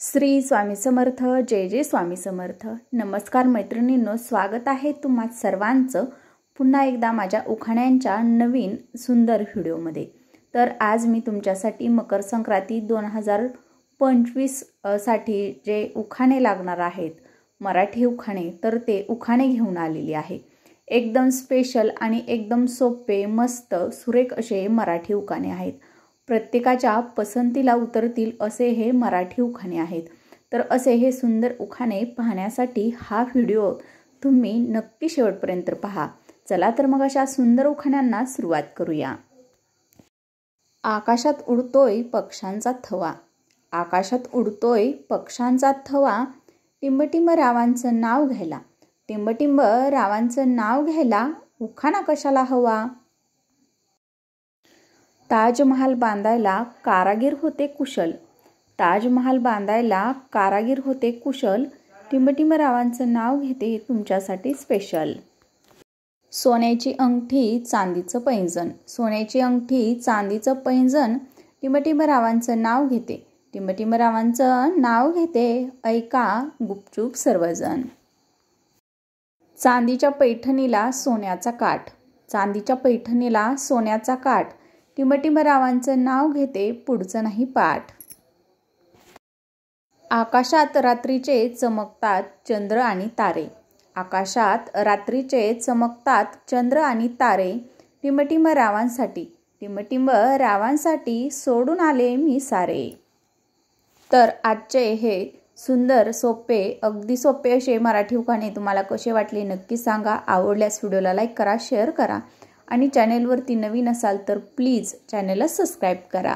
श्री स्वामी समर्थ। जय जय स्वामी समर्थ। नमस्कार मैत्रिणींनो, स्वागत आहे तुम्हा सर्वांचं पुन्हा एकदा माझ्या उखाण्यांच्या नवीन सुंदर व्हिडिओमध्ये। तर आज मी तुमच्यासाठी मकर संक्रांती 2025 साठी जे उखाणे लागणार आहेत मराठी उखाणे, तर ते उखाणे घेऊन आलेली आहे। एकदम स्पेशल आणि एकदम सोपे मस्त सुरेख असे मराठी उखाणे आहेत। प्रत्येकाच्या पसंतीला उतरतील असे हे मराठी उखाणे आहेत। तर असे हे सुंदर उखाणे पाहण्यासाठी हा व्हिडिओ तुम्ही नक्की शेवटपर्यंत पहा। चला तर मग अशा सुंदर उखाण्यांना सुरुवात करूया। आकाशात उडतोय पक्ष्यांचा थवा, आकाशात उडतोय पक्ष्यांचा थवा, टिंबटिंब रावांचं नाव घ्यायला, टिंबटिंब रावांचं नाव घ्यायला, उखाणा कशाला हवा। ताजमहाल बांधायला कारागीर होते कुशल, ताजमहाल बांधायला कारागीर होते कुशल, टिंबटिंब रावांचं नाव घेते तुमच्यासाठी स्पेशल। सोन्याची अंगठी चांदीचं पैंजण, सोन्याची अंगठी चांदीचं पैंजण, टिंबटिंब रावांचं नाव घेते, टिंबटिंब रावांचं नाव घेते, ऐका गुपचूप सर्वजण। चांदीच्या पैठणीला सोन्याचा काठ, चांदीच्या पैठणीला सोन्याचा काठ, टिंबटिंब रावांचं नाव घेते पुढचं नाही पाठ। आकाशात रात्रीचे चमकतात चंद्र आणि तारे, आकाशात रात्रीचे चमकतात चंद्र आणि तारे, टिंबटिंब रावांसाठी, टिंबटिंब रावांसाठी सोडून आले मी सारे। तर आजचे हे सुंदर सोपे अगदी सोपे असे मराठी उखाणे तुम्हाला कसे वाटले नक्की सांगा। आवडल्यास व्हिडिओला लाईक करा, शेअर करा आणि चॅनेलवरती नवीन असाल तर प्लीज चॅनेलला सबस्क्राईब करा।